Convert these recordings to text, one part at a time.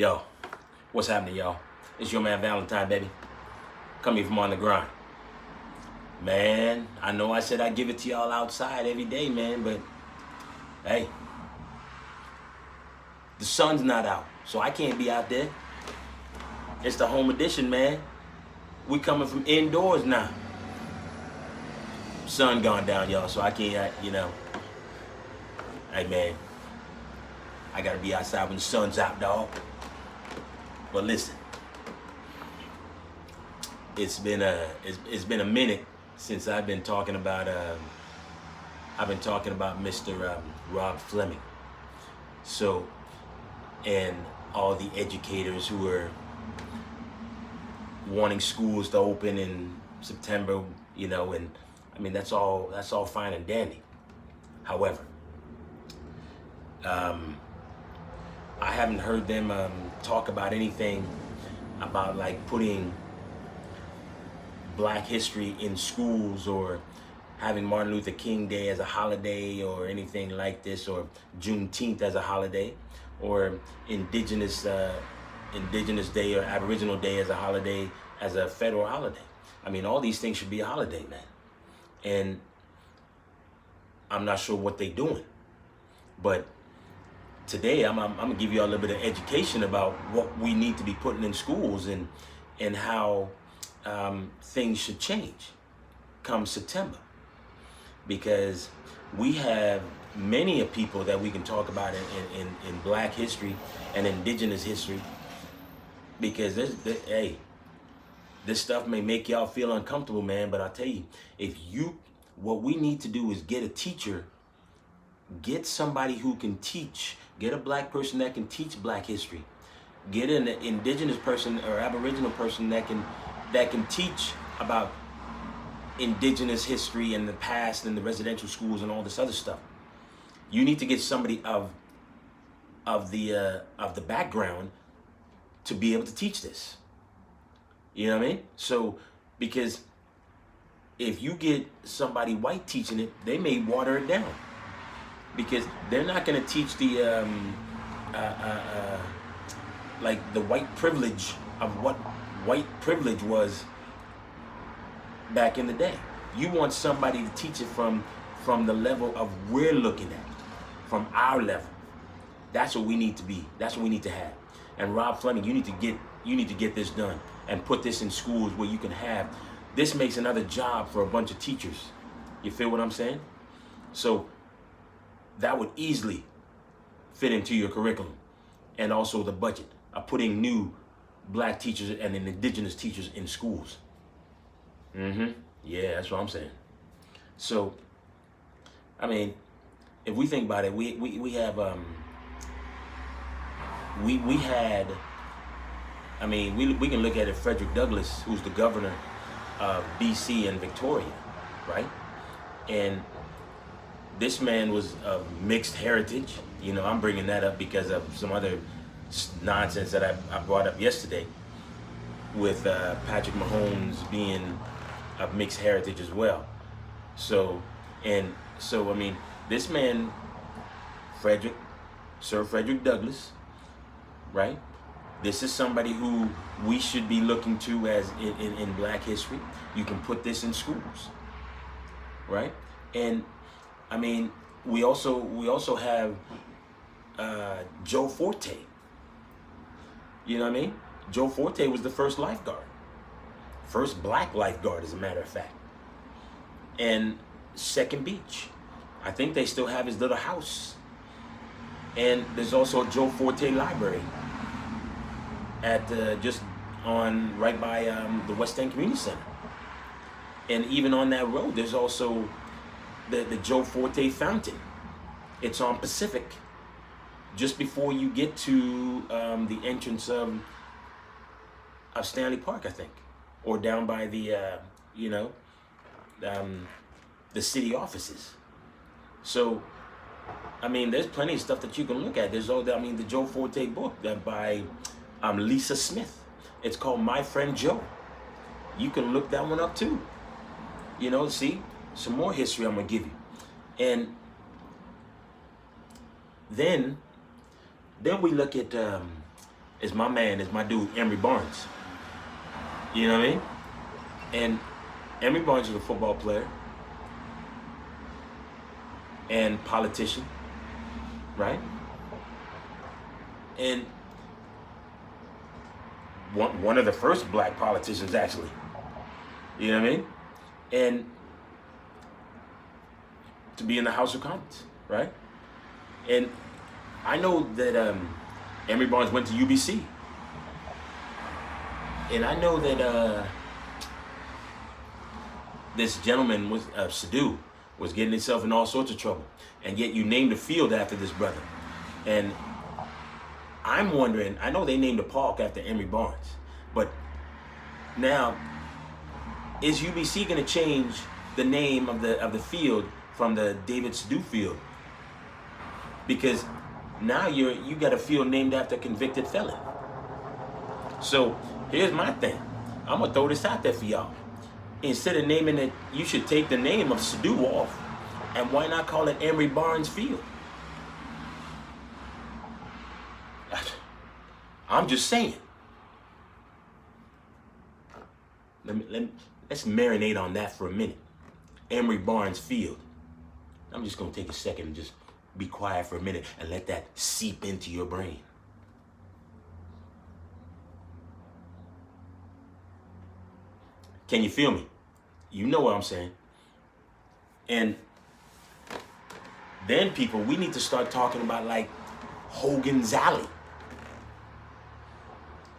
Yo, what's happening, y'all? It's your man Valentine, baby. Coming from on the grind. Man, I know I said I'd give it to y'all outside every day, man, but hey, the sun's not out, so I can't be out there. It's the home edition, man. We coming from indoors now. Sun gone down, y'all, so I can't, Hey, man, I gotta be outside when the sun's out, dog. But listen, it's been a minute since I've been talking about Mr. Rob Fleming. So, and all the educators who are wanting schools to open in September, and I mean that's all fine and dandy. However, I haven't heard them talk about anything about like putting Black history in schools or having Martin Luther King Day as a holiday or anything like this, or Juneteenth as a holiday, or Indigenous Day or Aboriginal Day as a holiday, as a federal holiday. I mean, all these things should be a holiday, man. And I'm not sure what they're doing, but today I'm gonna give you all a little bit of education about what we need to be putting in schools and how things should change come September, because we have many of people that we can talk about in Black history and Indigenous history, because this stuff may make y'all feel uncomfortable, man, but I'll tell you, what we need to do is get a teacher, get somebody who can teach, get a Black person that can teach Black history, get an Indigenous person or Aboriginal person that can teach about Indigenous history and the past and the residential schools and all this other stuff. You need to get somebody of the background to be able to teach this. You know what I mean? So, because if you get somebody white teaching it, they may water it down, because they're not going to teach the like the white privilege of what white privilege was back in the day. You want somebody to teach it from the level of we're looking at, from our level. That's what we need to be. That's what we need to have. And Rob Fleming, you need to get this done and put this in schools where you can have. This makes another job for a bunch of teachers. You feel what I'm saying? So that would easily fit into your curriculum, and also the budget of putting new Black teachers and Indigenous teachers in schools. Yeah, that's what I'm saying. So, I mean, if we think about it, we have we had. I mean, we can look at it. Frederick Douglass, who's the governor of BC and Victoria, right? And this man was of mixed heritage. I'm bringing that up because of some other nonsense that I brought up yesterday with Patrick Mahomes being of mixed heritage as well. So I mean, this man, Sir Frederick Douglass, right? This is somebody who we should be looking to as in Black history. You can put this in schools, right? And I mean, we also have Joe Forte. You know what I mean? Joe Forte was the first lifeguard, first Black lifeguard, as a matter of fact. And Second Beach, I think they still have his little house. And there's also a Joe Forte Library at just on right by the West End Community Center. And even on that road, there's also the Joe Forte Fountain. It's on Pacific, just before you get to the entrance of Stanley Park, I think, or down by the the city offices. So, I mean, there's plenty of stuff that you can look at. There's the Joe Forte book that by Lisa Smith. It's called My Friend Joe. You can look that one up too. See, some more history I'm gonna give you. And then we look at is my man, is my dude, Emory Barnes. You know what I mean? And Emory Barnes is a football player and politician, right? And one of the first black politicians, actually. You know what I mean? And to be in the House of Commons, right? And I know that Emory Barnes went to UBC. And I know that this gentleman was Sadu was getting himself in all sorts of trouble, and yet you named a field after this brother. And I'm wondering, I know they named a park after Emory Barnes, but now is UBC going to change the name of the field from the David Sadu field? Because now you got a field named after a convicted felon. So here's my thing. I'm gonna throw this out there for y'all. Instead of naming it, you should take the name of Sadu off, and why not call it Emory Barnes Field? I'm just saying. Let's marinate on that for a minute. Emory Barnes Field. I'm just gonna take a second and just be quiet for a minute and let that seep into your brain. Can you feel me? You know what I'm saying. And then people, we need to start talking about like Hogan's Alley.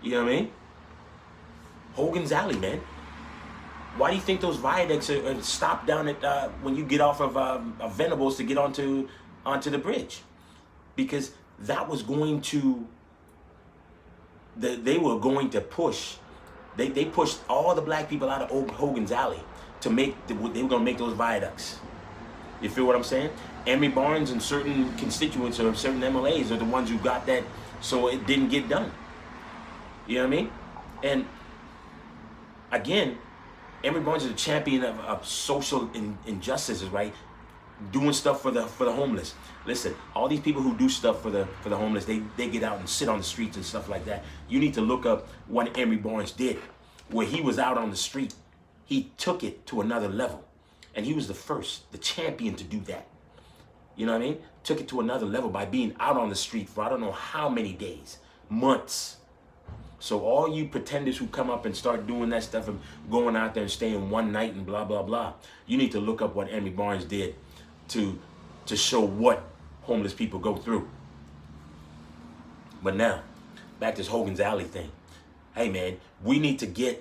You know what I mean? Hogan's Alley, man. Why do you think those viaducts are stopped down at when you get off of Venables to get onto the bridge? Because that was going to, they were going to push. They pushed all the black people out of Hogan's Alley to they were going to make those viaducts. You feel what I'm saying? Emory Barnes and certain constituents or certain MLAs are the ones who got that, so it didn't get done. You know what I mean? And again, Emory Barnes is a champion of social injustices, right? Doing stuff for the homeless. Listen, all these people who do stuff for the homeless, they get out and sit on the streets and stuff like that. You need to look up what Emory Barnes did, where he was out on the street. He took it to another level, and he was the first, the champion to do that. You know what I mean? Took it to another level by being out on the street for I don't know how many days, months. So all you pretenders who come up and start doing that stuff and going out there and staying one night and blah, blah, blah, you need to look up what Emory Barnes did to show what homeless people go through. But now, back to this Hogan's Alley thing. Hey man, we need to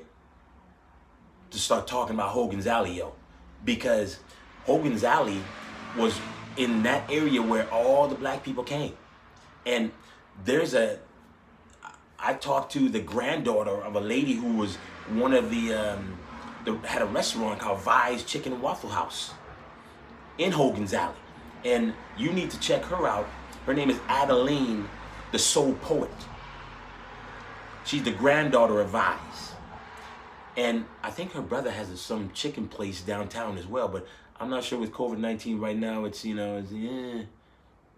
start talking about Hogan's Alley, yo. Because Hogan's Alley was in that area where all the black people came. And I talked to the granddaughter of a lady who was one of had a restaurant called Vi's Chicken and Waffle House in Hogan's Alley. And you need to check her out. Her name is Adeline, the Soul Poet. She's the granddaughter of Vi's. And I think her brother has some chicken place downtown as well, but I'm not sure with COVID-19 right now, it's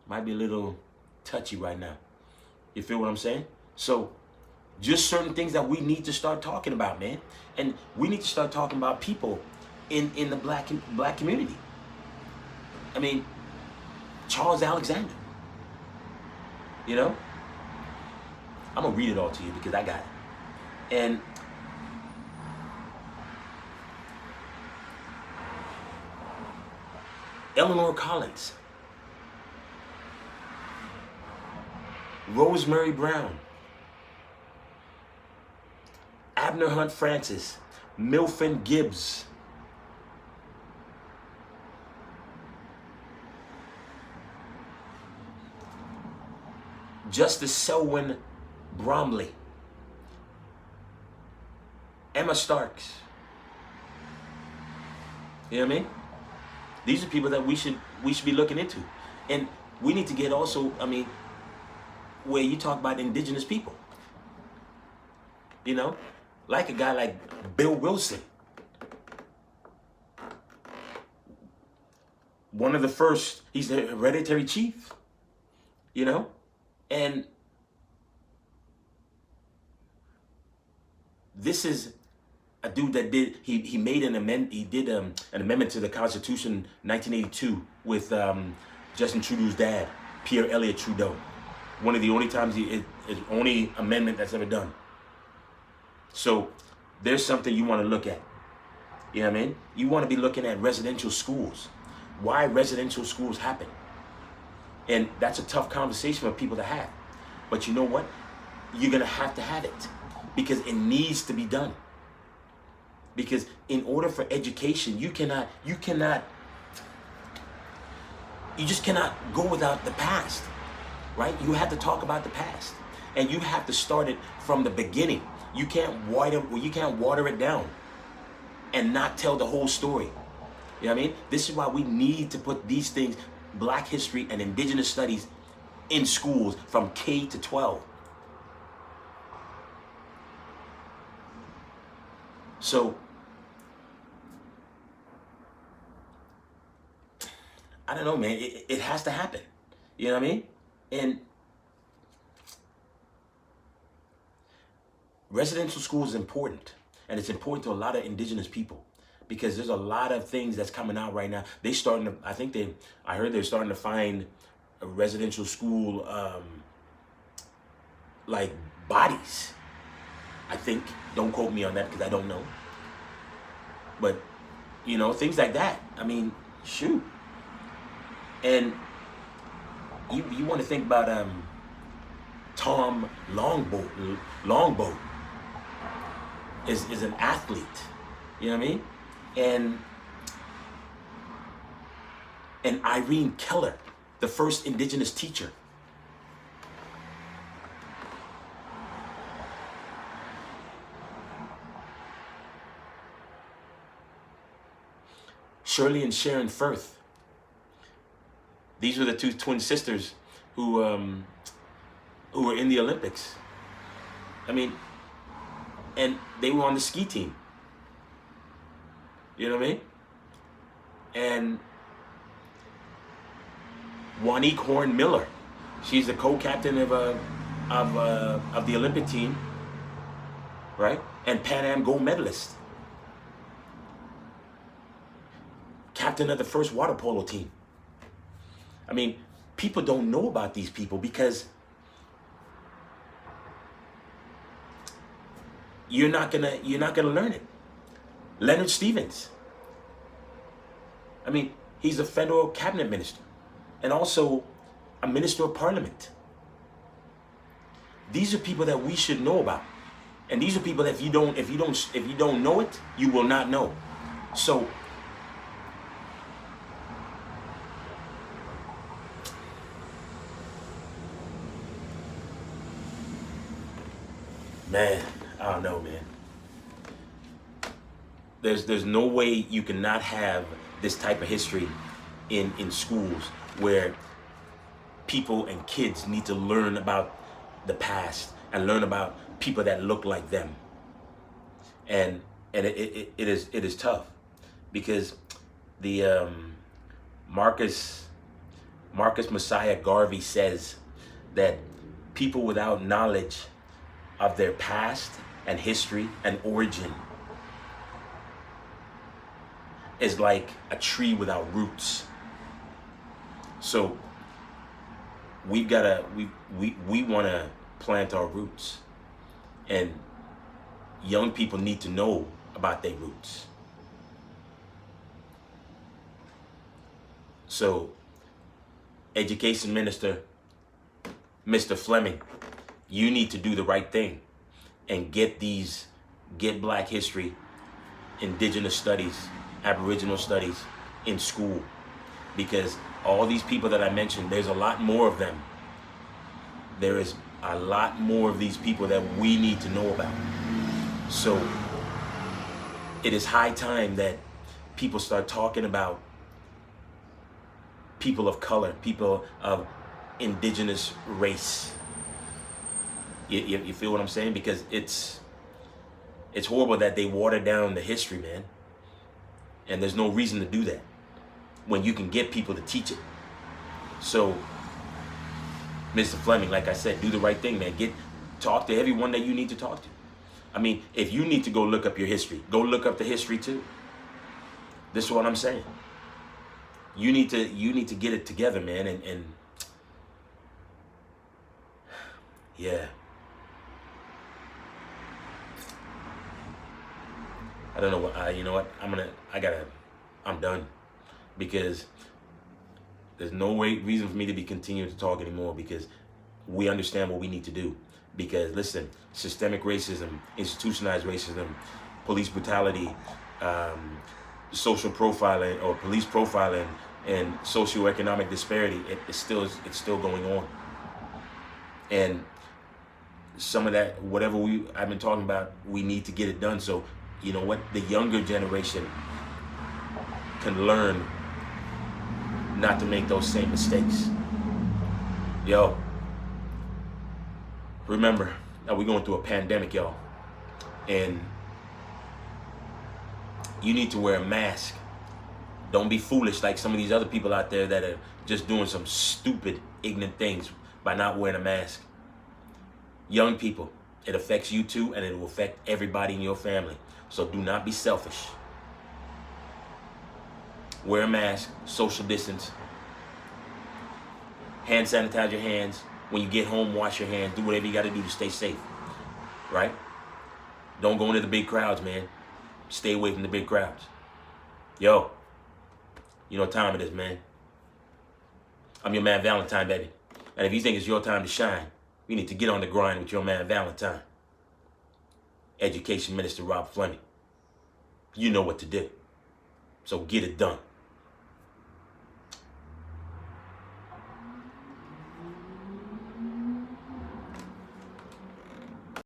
might be a little touchy right now. You feel what I'm saying? So just certain things that we need to start talking about, man. And we need to start talking about people in the black community. I mean, Charles Alexander. You know? I'm going to read it all to you because I got it. And Eleanor Collins, Rosemary Brown, Abner Hunt Francis, Milton Gibbs, Justice Selwyn Bromley, Emma Starks. You know what I mean? These are people that we should be looking into. And we need to get also, where you talk about indigenous people. You know? Like a guy like Bill Wilson. One of the first, he's the hereditary chief. You know? And this is a dude that he made an amendment. He did an amendment to the Constitution 1982 with Justin Trudeau's dad, Pierre Elliott Trudeau. One of the only times it's only amendment that's ever done. So there's something you want to look at. You know what I mean? You want to be looking at residential schools. Why residential schools happen. And that's a tough conversation for people to have. But you know what? You're going to have it because it needs to be done. Because in order for education, you just cannot go without the past, right? You have to talk about the past, and you have to start it from the beginning. You can't water it down and not tell the whole story. You know what I mean? This is why we need to put these things, Black history and indigenous studies, in schools from K to 12. So I don't know, man. It has to happen. You know what I mean? And residential school is important. And it's important to a lot of indigenous people because there's a lot of things that's coming out right now. I heard they're starting to find a residential school, like bodies. I think, don't quote me on that because I don't know. But, you know, things like that. I mean, shoot. And you want to think about Tom Longboat is an athlete, you know what I mean? And Irene Keller, the first indigenous teacher. Shirley and Sharon Firth. These were the two twin sisters who were in the Olympics. I mean, and they were on the ski team. You know what I mean? And Wanique Horn Miller, she's the co-captain of the Olympic team, right? And Pan Am gold medalist, captain of the first water polo team. I mean, people don't know about these people because you're not gonna learn it. Leonard Stevens. I mean, he's a federal cabinet minister and also a minister of parliament. These are people that we should know about. And these are people that if you don't know it, you will not know. So man, I don't know, man. There's no way you cannot have this type of history in schools where people and kids need to learn about the past and learn about people that look like them. And it is tough because the Marcus Mosiah Garvey says that people without knowledge of their past and history and origin is like a tree without roots. So we want to plant our roots, and young people need to know about their roots. So Education Minister, Mr. Fleming, you need to do the right thing and get Black history, indigenous studies, Aboriginal studies in school, because all these people that I mentioned, there's a lot more of them. There is a lot more of these people that we need to know about. So it is high time that people start talking about people of color, people of indigenous race. You feel what I'm saying? Because it's horrible that they water down the history, man. And there's no reason to do that when you can get people to teach it. So, Mr. Fleming, like I said, do the right thing, man. Talk to everyone that you need to talk to. I mean, if you need to go look up your history, go look up the history too. This is what I'm saying. You need to get it together, man, and yeah. I don't know what, you know what, I'm done, because there's no reason for me to be continuing to talk anymore, because we understand what we need to do. Because listen, systemic racism, institutionalized racism, police brutality, social profiling or police profiling, and socioeconomic disparity, it's still going on. And some of that, whatever I've been talking about, we need to get it done. So, you know what, the younger generation can learn not to make those same mistakes. Yo, remember, now we're going through a pandemic, y'all, and you need to wear a mask. Don't be foolish like some of these other people out there that are just doing some stupid, ignorant things by not wearing a mask. Young people, it affects you too, and it will affect everybody in your family. So do not be selfish. Wear a mask, social distance, hand sanitize your hands. When you get home, wash your hands. Do whatever you got to do to stay safe, right? Don't go into the big crowds, man. Stay away from the big crowds. Yo, you know what time it is, man. I'm your man Valentine, baby. And if you think it's your time to shine, you need to get on the grind with your man Valentine. Education Minister Rob Fleming. You know what to do. So get it done.